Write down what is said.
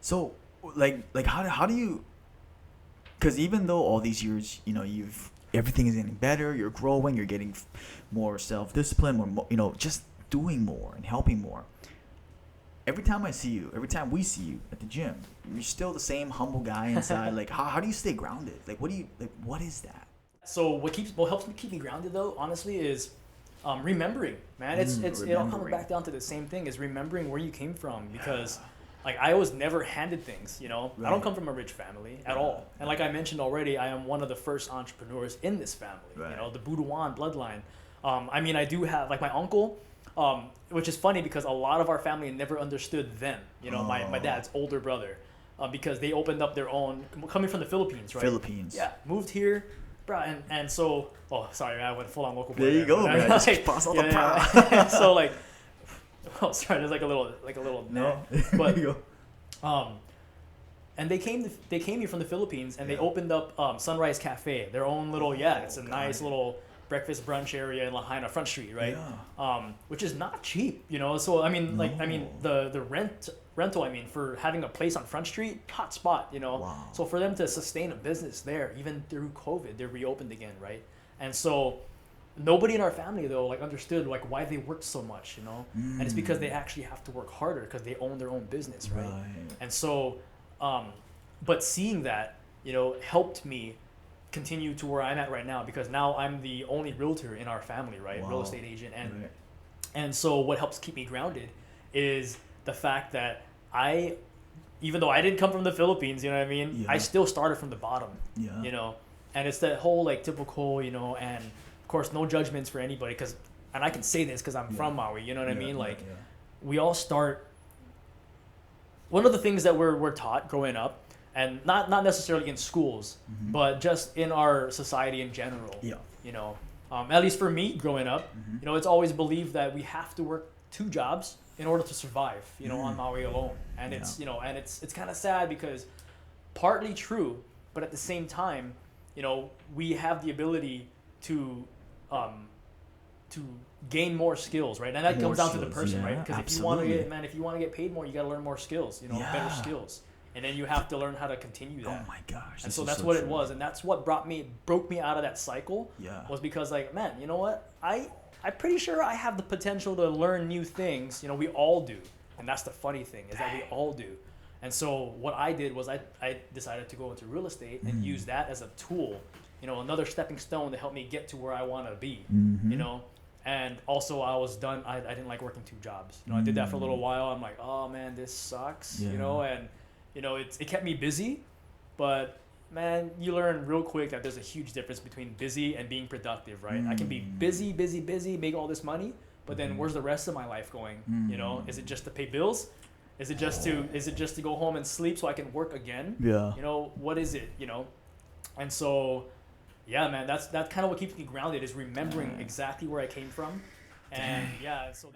So, how do you? Because even though all these years, everything is getting better, you're growing, you're getting more self discipline, just doing more and helping more. Every time I see you, every time we see you at the gym, you're still the same humble guy inside. Like, how do you stay grounded? Like, what is that? So what helps me keep me grounded though, honestly, is remembering, man. It all comes Remembering. back down to the same thing, is remembering where you came from, because like I was never handed things, I don't Right. come from a rich family at all. And like I mentioned already, I am one of the first entrepreneurs in this family, Right. the Boudouin bloodline. I mean, I do have like my uncle, which is funny because a lot of our family never understood them, my Oh. dad's older brother, because they opened up their own, coming from the Philippines, right? Philippines. Yeah, moved here, bro, and so, oh, sorry, I went full on local boy. There you go, but man. I- Just pass all the So like, oh, sorry, there's like a little No. but There you go. and they came here from the Philippines, and they Yeah. opened up Sunrise Cafe, their own little, it's a God. nice little breakfast brunch area in Lahaina, Front Street, right? Which is not cheap, So I mean, the rental, I mean, for having a place on Front Street, hot spot, Wow. So for them to sustain a business there, even through COVID, they're reopened again, right? And so nobody in our family though like understood like why they worked so much, and it's because they actually have to work harder because they own their own business, right? And so, but seeing that, helped me continue to where I'm at right now, because now I'm the only realtor in our family, right? Real Wow. estate agent. And Right. and so what helps keep me grounded is the fact that even though I didn't come from the Philippines, you know what I mean? Yeah. I still started from the bottom, Yeah. And it's that whole like typical, and of course no judgments for anybody, and I can say this because I'm from Maui, you know what I mean? Like we all start, one of the things that we're taught growing up, and not necessarily in schools, but just in our society in general. Yeah. At least for me growing up, Mm-hmm. it's always believed that we have to work 2 jobs in order to survive, on Maui alone. And it's, and it's kind of sad because partly true, but at the same time, we have the ability to gain more skills, right? And that More comes down to the skills, person, yeah, right? Because absolutely. if you want to get paid more, you got to learn more skills, better Yeah. skills. And then you have to learn how to continue that. Oh my gosh. And this so is that's what it true. was, and that's what broke me out of that cycle. Yeah. Was because like, man, you know what? I'm pretty sure I have the potential to learn new things. We all do, and that's the funny thing, is that we all do. And so what I did was I decided to go into real estate and use that as a tool, another stepping stone to help me get to where I want to be. And also I was done. I didn't like working 2 jobs. I did that for a little while. I'm like, oh man, this sucks. Yeah. And it kept me busy, but man, you learn real quick that there's a huge difference between busy and being productive, right? I can be busy, make all this money, but then where's the rest of my life going? Is it just to pay bills? Is it just to go home and sleep so I can work again? Yeah. What is it? And so, yeah, man, that's kind of what keeps me grounded, is remembering exactly where I came from, and so.